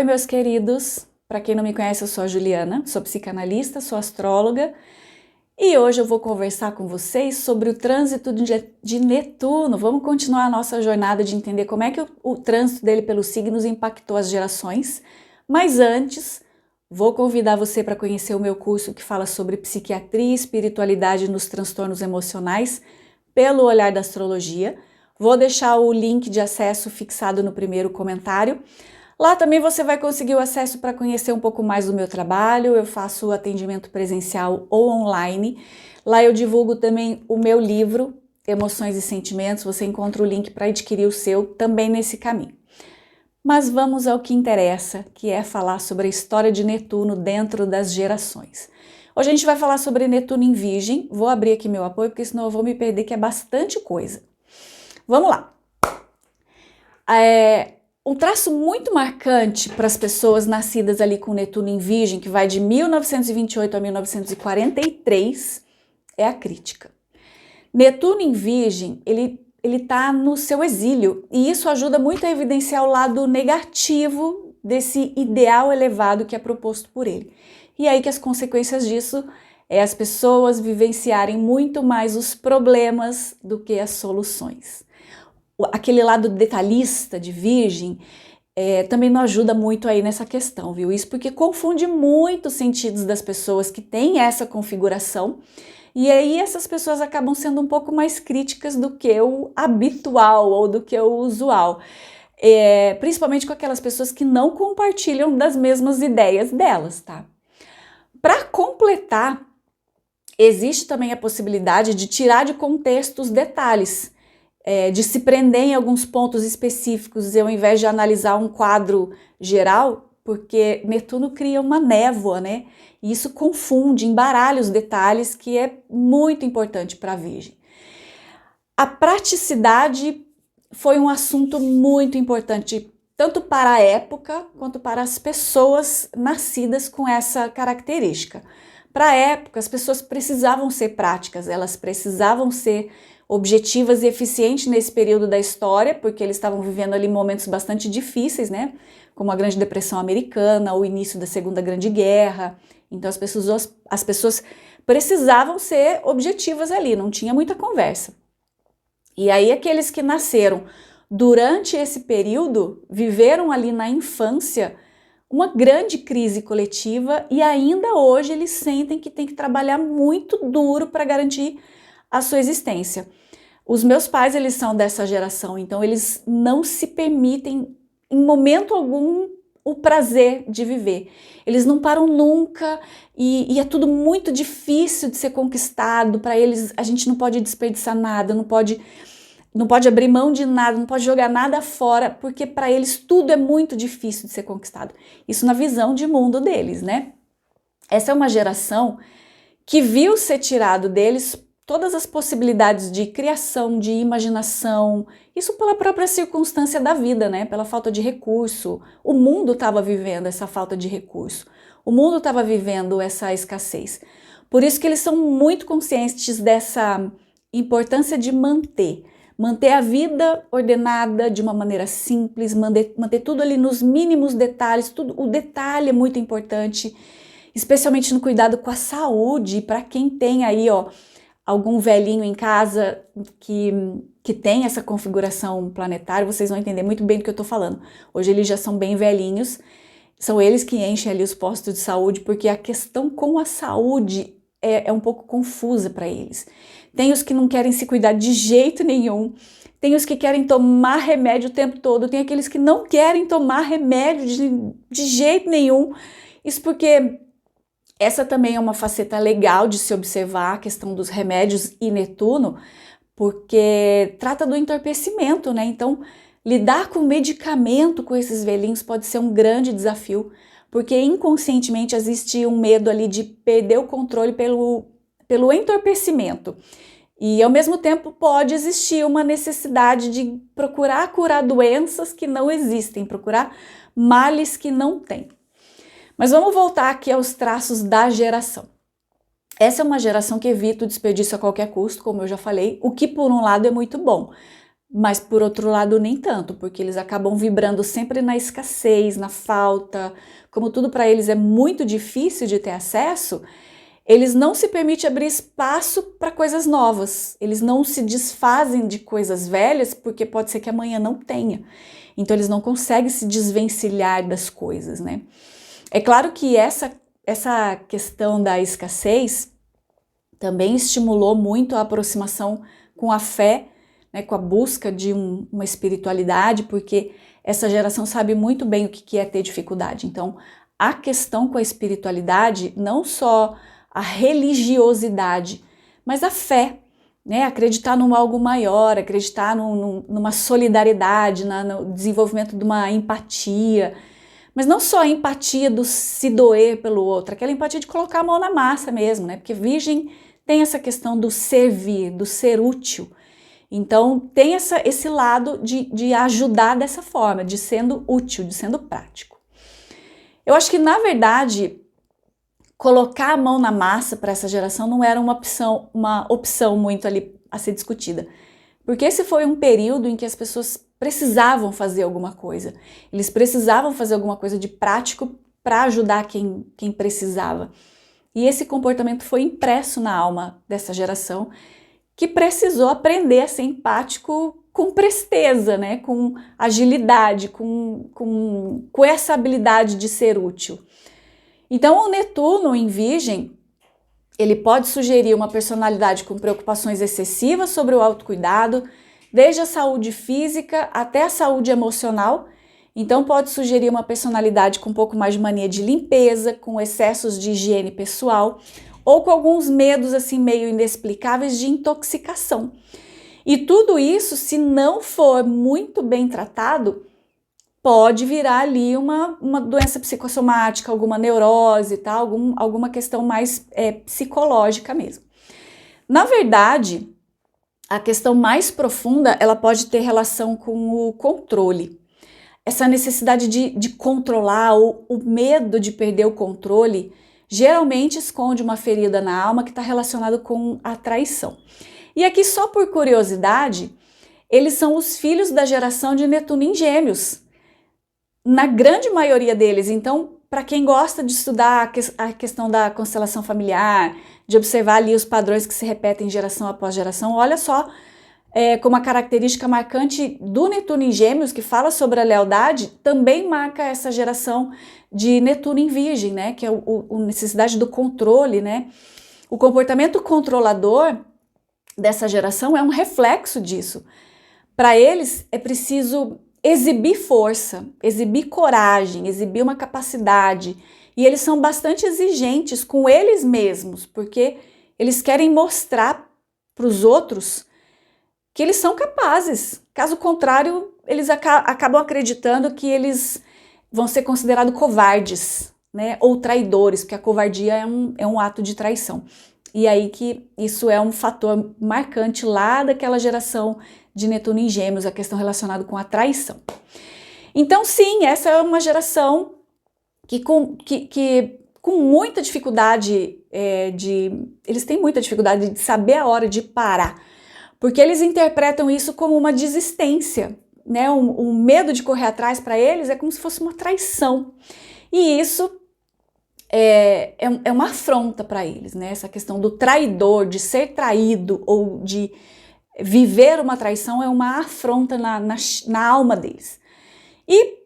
Oi, meus queridos. Para quem não me conhece, eu sou a Juliana, sou psicanalista, sou astróloga e hoje eu vou conversar com vocês sobre o trânsito de Netuno. Vamos continuar a nossa jornada de entender como é que o trânsito dele pelos signos impactou as gerações. Mas antes, vou convidar você para conhecer o meu curso que fala sobre psiquiatria e espiritualidade nos transtornos emocionais pelo olhar da astrologia. Vou deixar o link de acesso fixado no primeiro comentário. Lá também você vai conseguir o acesso para conhecer um pouco mais do meu trabalho. Eu faço atendimento presencial ou online. Lá eu divulgo também o meu livro, Emoções e Sentimentos. Você encontra o link para adquirir o seu também nesse caminho. Mas vamos ao que interessa, que é falar sobre a história de Netuno dentro das gerações. Hoje a gente vai falar sobre Netuno em Virgem. Vou abrir aqui meu apoio, porque senão eu vou me perder, que é bastante coisa. Vamos lá. Um traço muito marcante para as pessoas nascidas ali com Netuno em Virgem, que vai de 1928 a 1943, é a crítica. Netuno em Virgem, ele está no seu exílio, e isso ajuda muito a evidenciar o lado negativo desse ideal elevado que é proposto por ele. E aí que as consequências disso é as pessoas vivenciarem muito mais os problemas do que as soluções. Aquele lado detalhista de Virgem também não ajuda muito aí nessa questão, viu? Isso porque confunde muito os sentidos das pessoas que têm essa configuração, e aí essas pessoas acabam sendo um pouco mais críticas do que o habitual ou do que o usual, principalmente com aquelas pessoas que não compartilham das mesmas ideias delas, tá? Para completar, existe também a possibilidade de tirar de contexto os detalhes, de se prender em alguns pontos específicos ao invés de analisar um quadro geral, porque Netuno cria uma névoa, né? E isso confunde, embaralha os detalhes, que é muito importante para a Virgem. A praticidade foi um assunto muito importante, tanto para a época quanto para as pessoas nascidas com essa característica. Para a época, as pessoas precisavam ser práticas, elas precisavam ser objetivas e eficientes nesse período da história, porque eles estavam vivendo ali momentos bastante difíceis, né? Como a Grande Depressão Americana, o início da Segunda Grande Guerra. Então as pessoas precisavam ser objetivas ali, não tinha muita conversa. E aí aqueles que nasceram durante esse período viveram ali na infância uma grande crise coletiva, e ainda hoje eles sentem que tem que trabalhar muito duro para garantir a sua existência. Os meus pais, eles são dessa geração, então eles não se permitem em momento algum o prazer de viver. Eles não param nunca e é tudo muito difícil de ser conquistado. Para eles, a gente não pode desperdiçar nada, não pode abrir mão de nada, não pode jogar nada fora, porque para eles tudo é muito difícil de ser conquistado. Isso na visão de mundo deles, né? Essa é uma geração que viu ser tirado deles todas as possibilidades de criação, de imaginação, isso pela própria circunstância da vida, né? Pela falta de recurso. O mundo estava vivendo essa falta de recurso, o mundo estava vivendo essa escassez. Por isso que eles são muito conscientes dessa importância de manter a vida ordenada de uma maneira simples, manter tudo ali nos mínimos detalhes. O detalhe é muito importante, especialmente no cuidado com a saúde, para quem tem aí, algum velhinho em casa que tem essa configuração planetária, vocês vão entender muito bem do que eu tô falando. Hoje eles já são bem velhinhos, são eles que enchem ali os postos de saúde, porque a questão com a saúde é um pouco confusa para eles. Tem os que não querem se cuidar de jeito nenhum, tem os que querem tomar remédio o tempo todo, tem aqueles que não querem tomar remédio de jeito nenhum. Isso porque essa também é uma faceta legal de se observar, a questão dos remédios e Netuno, porque trata do entorpecimento, né? Então, lidar com medicamento com esses velhinhos pode ser um grande desafio, porque inconscientemente existe um medo ali de perder o controle pelo entorpecimento. E ao mesmo tempo pode existir uma necessidade de procurar curar doenças que não existem, procurar males que não tem. Mas vamos voltar aqui aos traços da geração. Essa é uma geração que evita o desperdício a qualquer custo, como eu já falei, o que por um lado é muito bom. mas por outro lado nem tanto, porque eles acabam vibrando sempre na escassez, na falta. Como tudo para eles é muito difícil de ter acesso, eles não se permitem abrir espaço para coisas novas. Eles não se desfazem de coisas velhas porque pode ser que amanhã não tenha. Então eles não conseguem se desvencilhar das coisas, né? É claro que essa questão da escassez também estimulou muito a aproximação com a fé, né, com a busca de uma espiritualidade, porque essa geração sabe muito bem o que é ter dificuldade. Então, a questão com a espiritualidade, não só a religiosidade, mas a fé, né? Acreditar num algo maior, acreditar numa solidariedade, no desenvolvimento de uma empatia, mas não só a empatia do se doer pelo outro, aquela empatia de colocar a mão na massa mesmo, né? Porque Virgem tem essa questão do servir, do ser útil. Então tem esse lado de ajudar dessa forma, de sendo útil, de sendo prático. Eu acho que, na verdade, colocar a mão na massa para essa geração não era uma opção muito ali a ser discutida. Porque esse foi um período em que as pessoas precisavam fazer alguma coisa. Eles precisavam fazer alguma coisa de prático para ajudar quem precisava. E esse comportamento foi impresso na alma dessa geração, que precisou aprender a ser empático com presteza, né? Com agilidade, com essa habilidade de ser útil. Então, o Netuno em Virgem, ele pode sugerir uma personalidade com preocupações excessivas sobre o autocuidado, desde a saúde física até a saúde emocional. Então, pode sugerir uma personalidade com um pouco mais de mania de limpeza, com excessos de higiene pessoal, ou com alguns medos assim meio inexplicáveis de intoxicação. E tudo isso, se não for muito bem tratado, pode virar ali uma doença psicossomática, alguma neurose, tá? Alguma questão mais psicológica mesmo. Na verdade, a questão mais profunda, ela pode ter relação com o controle. Essa necessidade de controlar, o medo de perder o controle, geralmente esconde uma ferida na alma que está relacionada com a traição. E aqui, só por curiosidade, eles são os filhos da geração de Netuno em Gêmeos, na grande maioria deles. Então, para quem gosta de estudar a questão da constelação familiar, de observar ali os padrões que se repetem geração após geração, olha só como a característica marcante do Netuno em Gêmeos, que fala sobre a lealdade, também marca essa geração de Netuno em Virgem, né? Que é a necessidade do controle, né? O comportamento controlador dessa geração é um reflexo disso. Para eles é preciso exibir força, exibir coragem, exibir uma capacidade. E eles são bastante exigentes com eles mesmos, porque eles querem mostrar para os outros que eles são capazes. Caso contrário, eles acabam acreditando que eles vão ser considerados covardes, né? Ou traidores, porque a covardia é um ato de traição. E aí que isso é um fator marcante lá daquela geração de Netuno em Gêmeos, a questão relacionada com a traição. Então, sim, essa é uma geração que com muita dificuldade eles têm muita dificuldade de saber a hora de parar, porque eles interpretam isso como uma desistência, né? O medo de correr atrás para eles é como se fosse uma traição. E isso é uma afronta para eles, né? Essa questão do traidor, de ser traído ou de viver uma traição é uma afronta na alma deles. E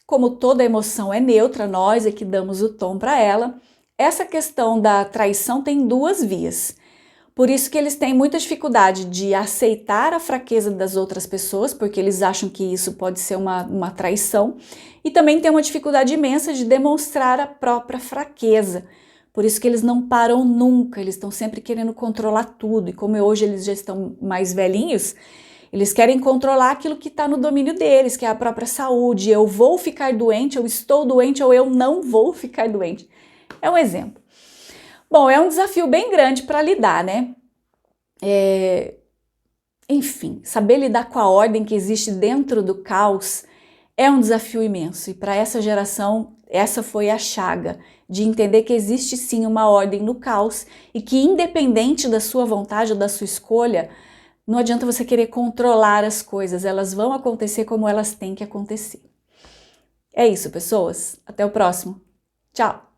como toda emoção é neutra, nós é que damos o tom para ela, essa questão da traição tem duas vias. Por isso que eles têm muita dificuldade de aceitar a fraqueza das outras pessoas, porque eles acham que isso pode ser uma traição, e também tem uma dificuldade imensa de demonstrar a própria fraqueza. Por isso que eles não param nunca, eles estão sempre querendo controlar tudo, e como hoje eles já estão mais velhinhos, eles querem controlar aquilo que está no domínio deles, que é a própria saúde. Eu vou ficar doente, eu estou doente, ou eu não vou ficar doente. É um exemplo. Bom, é um desafio bem grande para lidar, né? Enfim, saber lidar com a ordem que existe dentro do caos é um desafio imenso. E para essa geração, essa foi a chaga, de entender que existe sim uma ordem no caos e que, independente da sua vontade ou da sua escolha, Não adianta você querer controlar as coisas, elas vão acontecer como elas têm que acontecer. É isso, pessoas. Até o próximo. Tchau!